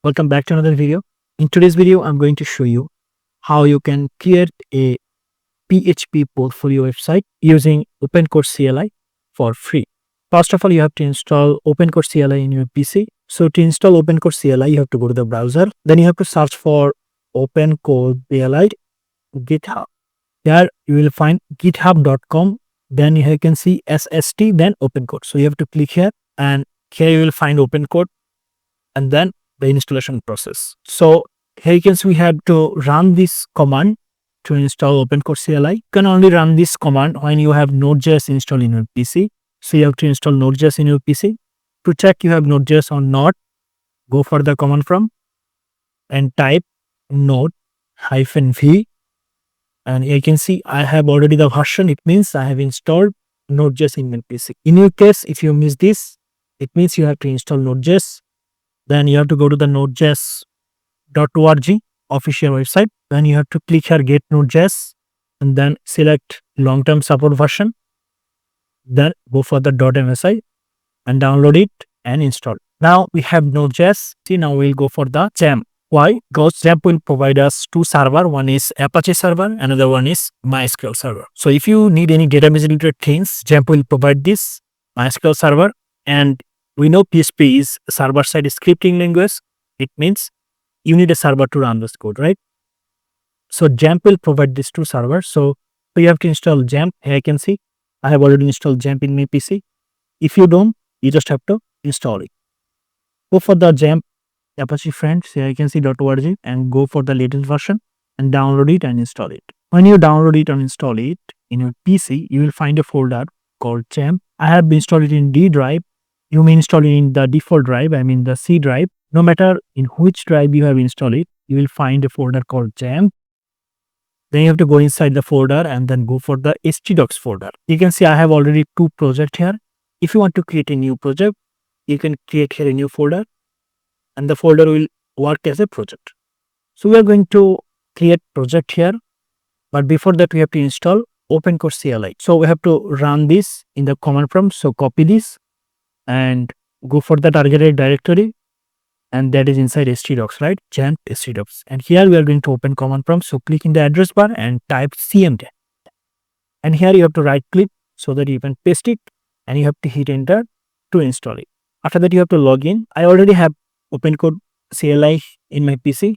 Welcome back to another video. In today's video, I'm going to show you how you can create a PHP portfolio website using OpenCode CLI for free. First of all, you have to install OpenCode CLI in your PC. So to install OpenCode CLI, you have to go to the browser. Then you have to search for OpenCode CLI GitHub. There you will find github.com. Then you can see SST, then OpenCode. So you have to click here, and here you will find OpenCode and then the installation process. So here you can see we have to run this command to install OpenCode CLI. You can only run this command when you have Node.js installed in your PC. So you have to install Node.js in your PC. To check you have Node.js or not, go for the command prompt and type node-v. And here you can see I have already the version. It means I have installed Node.js in my PC. In your case, if you miss this, it means you have to install Node.js. Then you have to go to the nodejs.org official website. Then you have to click here get Node.js and then select long-term support version. Then go for the .msi and download it and install. Now we have Node.js. See, now we'll go for the XAMPP. Why? Because XAMPP will provide us two servers. One is Apache server, another one is MySQL server. So if you need any database related things, XAMPP will provide this MySQL server. And we know PHP is server-side scripting language. It means you need a server to run this code, right? So XAMPP will provide these two servers. So you have to install XAMPP. Here I can see I have already installed XAMPP in my PC. If you don't, you just have to install it. Go for the XAMPP Apache friends. Here I can see .org and go for the latest version and download it and install it. When you download it and install it in your PC, you will find a folder called XAMPP. I have installed it in D drive. You may install it in the default drive, I mean the C drive. No matter in which drive you have installed it, you will find a folder called XAMPP. Then you have to go inside the folder and then go for the htdocs folder. You can see I have already two projects here. If you want to create a new project, you can create here a new folder and the folder will work as a project. So we are going to create project here, but before that we have to install OpenCode CLI. So we have to run this in the command prompt. So copy this and go for the targeted directory, and that is inside htdocs, right? XAMPP htdocs. And here we are going to open command prompt. So click in the address bar and type cmd. And here you have to right click so that you can paste it and you have to hit enter to install it. After that you have to log in. I already have OpenCode CLI in my PC.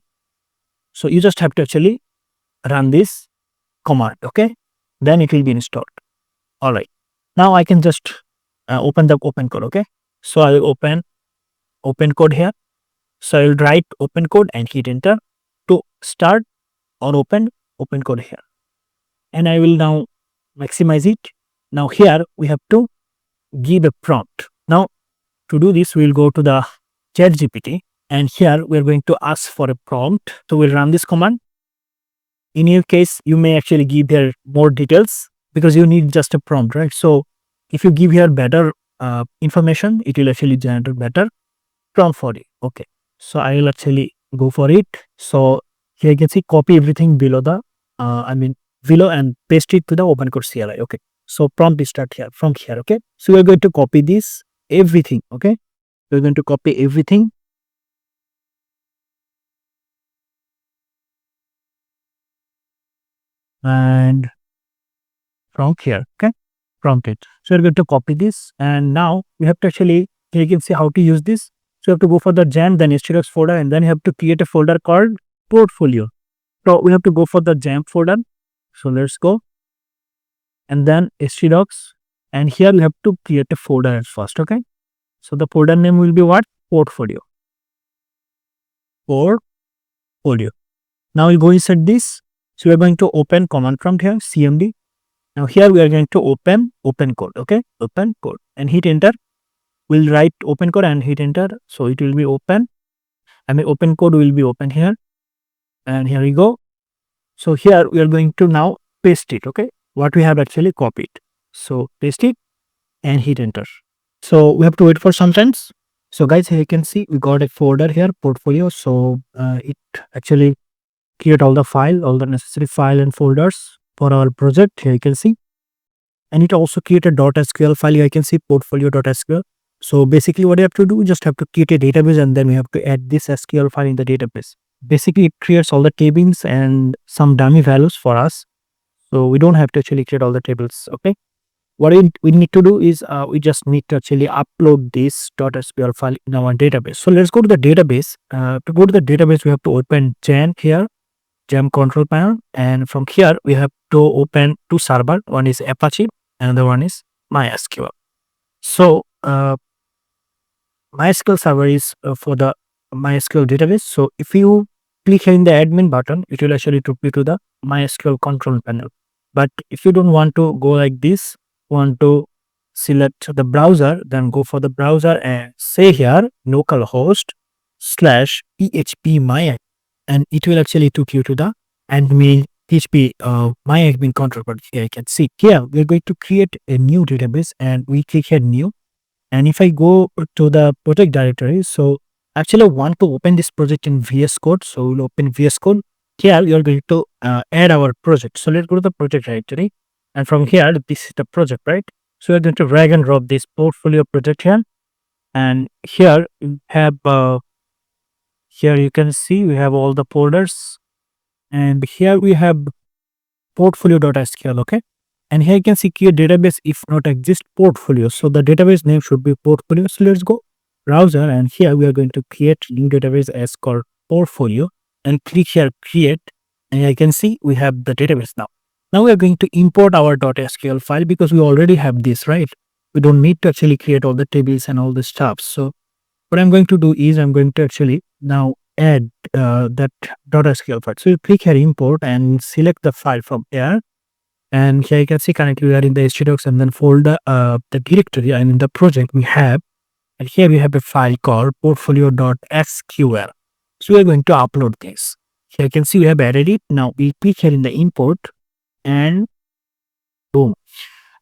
So you just have to actually run this command, okay? Then it will be installed. All right. Now I can just open the OpenCode, okay? So I will open OpenCode here. So I will write OpenCode and hit enter to start or open OpenCode here. And I will now maximize it. Now here we have to give a prompt. Now to do this, we will go to the ChatGPT and here we are going to ask for a prompt. So we'll run this command. In your case, you may actually give here more details because you need just a prompt, right? So if you give here better information, it will actually generate better prompt for you. Okay. So I will actually go for it. So here you can see copy everything below the, below and paste it to the OpenCode CLI. Okay. So prompt is start here from here. Okay. So we are going to copy this everything. Okay. We're going to copy everything. And from here. Okay. Prompt it. So we're going to copy this, and now we have to actually, here you can see how to use this. So you have to go for the XAMPP, then htdocs folder, and then you have to create a folder called portfolio. So we have to go for the XAMPP folder. So let's go. And then htdocs, and here we have to create a folder at first, okay? So the folder name will be what? Portfolio. Portfolio. Now we'll go inside this. So we are going to open command prompt here, cmd. Now here we are going to open OpenCode, okay? OpenCode and hit enter. We'll write OpenCode and hit enter. So it will be open. OpenCode will be open here. And here we go. So here we are going to now paste it, okay? What we have actually copied. So paste it and hit enter. So we have to wait for some time. So guys, here you can see we got a folder here, portfolio. So it actually create all the necessary file and folders for our project. Here you can see, and it also create a .sql file. Here you can see portfolio.sql. So basically what you have to do, you just have to create a database and then we have to add this SQL file in the database. Basically it creates all the tables and some dummy values for us. So we don't have to actually create all the tables. Okay. What we need to do is we just need to actually upload this .sql file in our database. So let's go to the database. To go to the database, we have to open Gen here, Gem control panel, and from here we have to open two server. One is Apache, another one is MySQL. So MySQL server is for the MySQL database. So if you click here in the admin button, it will actually take you to the MySQL control panel. But if you don't want to go like this, want to select the browser, then go for the browser and say here localhost slash php my, and it will actually take you to the admin php my admin control. But here you can see here we're going to create a new database and we click here new. And if I go to the project directory, so actually I want to open this project in VS Code. So we'll open VS Code. Here you're going to add our project. So let's go to the project directory. And from here, this is the project, right? So we're going to drag and drop this portfolio project here. And here you have, here you can see we have all the folders. And here we have portfolio.sql, okay? And here you can see create database if not exist portfolio. So the database name should be portfolio. So let's go browser and here we are going to create new database as called portfolio and click here create. And I can see we have the database now. Now we are going to import our .sql file because we already have this, right? We don't need to actually create all the tables and all the stuff. So what I'm going to do is I'm going to actually now add that .sql file. So you click here import and select the file from here. And here you can see currently we are in the htdocs and then folder, the directory and in the project we have, and here we have a file called portfolio.sql. So we are going to upload this. Here you can see we have added it. Now we click here in the import and boom.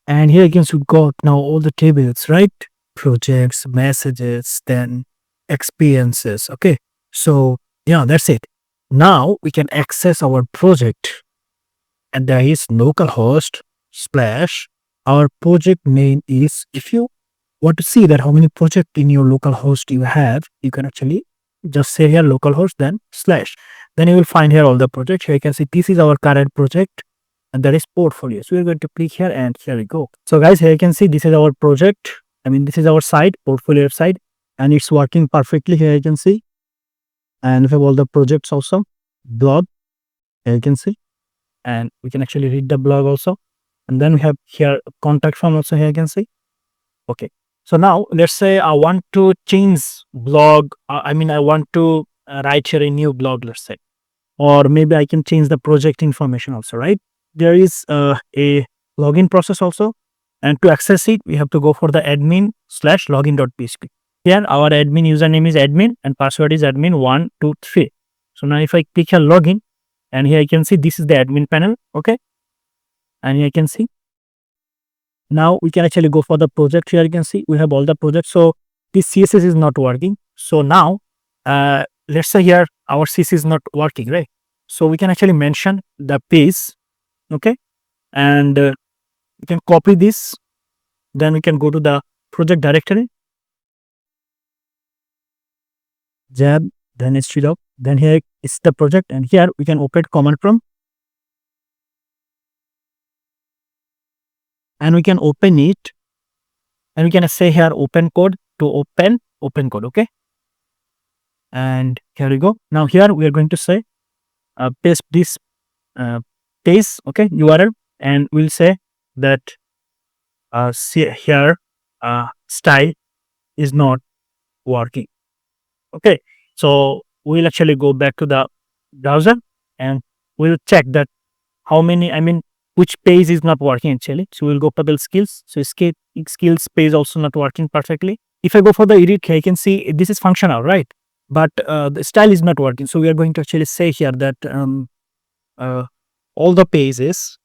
And here you can see we got now all the tables, right? Projects, messages, then experiences. Okay. So yeah, that's it. Now we can access our project. And there is localhost slash our project name is, if you want to see that how many projects in your localhost you have, you can actually just say here localhost then slash, then you will find here all the projects. Here you can see this is our current project and that is portfolio. So we're going to click here and here we go. So guys, here you can see this is our project. I mean, this is our site, portfolio site, and it's working perfectly. Here you can see, and we have all the projects also, blog, here you can see. And we can actually read the blog also. And then we have here contact form also, here you can see. Okay. So now let's say I want to change blog. I want to write here a new blog, let's say, or maybe I can change the project information also, right? There is a login process also. And to access it, we have to go for the admin slash login.php. Here our admin username is admin and password is admin123. So now if I click here login, and here you can see this is the admin panel, okay? And here you can see, now we can actually go for the project. Here you can see we have all the projects. So this CSS is not working. So now let's say here our CSS is not working, right? So we can actually mention the page, okay? And we can copy this. Then we can go to the project directory, Jab, then htdoc, then here is the project, and here we can open command prompt and we can open it, and we can say here open code to open code, okay? And here we go. Now here we are going to say paste this page, okay, URL, and we'll say that see here style is not working. Okay, so we'll actually go back to the browser and we'll check that how many, which page is not working actually. So we'll go for the skills. So skills page also not working perfectly. If I go for the edit, I can see this is functional, right? But the style is not working. So we are going to actually say here that all the pages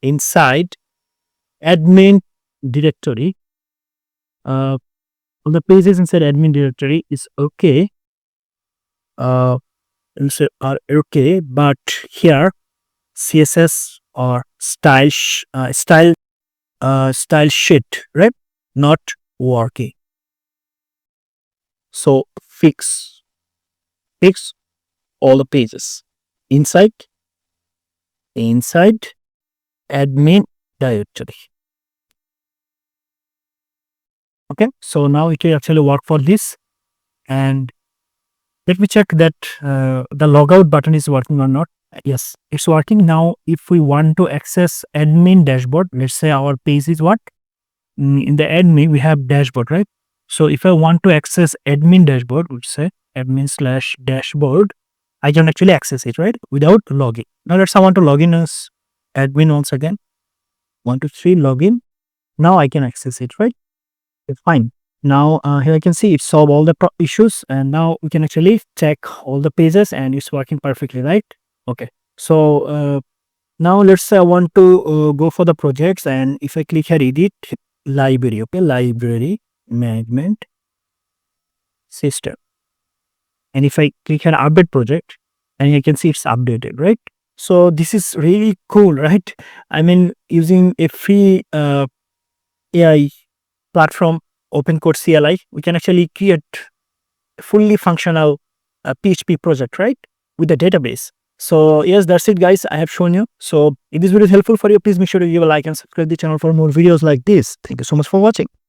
inside admin directory, all the pages inside admin directory is okay. Are okay, but here CSS or style sheet, right? Not working. So fix all the pages inside admin directory. Okay, so now it will actually work for this. And let me check that the logout button is working or not. Yes, it's working. Now if we want to access admin dashboard, let's say our page is what, in the admin we have dashboard, right? So if I want to access admin dashboard, we say admin/dashboard, I can actually access it, right, without login. Now let's say I want to log in as admin once again. 1, 2, 3, login. Now I can access it, right? Okay, fine. Now here I can see it solved all the issues, and now we can actually check all the pages and it's working perfectly, right? Okay. So now let's say I want to go for the projects, and if I click here edit library, okay, library management system, and if I click here update project, and you can see it's updated, right? So this is really cool, right? I mean, using a free AI platform, open code CLI, we can actually create a fully functional PHP project, right, with the database. So yes, that's it, guys. I have shown you. So if this video is helpful for you, please make sure to give a like and subscribe the channel for more videos like this. Thank you so much for watching.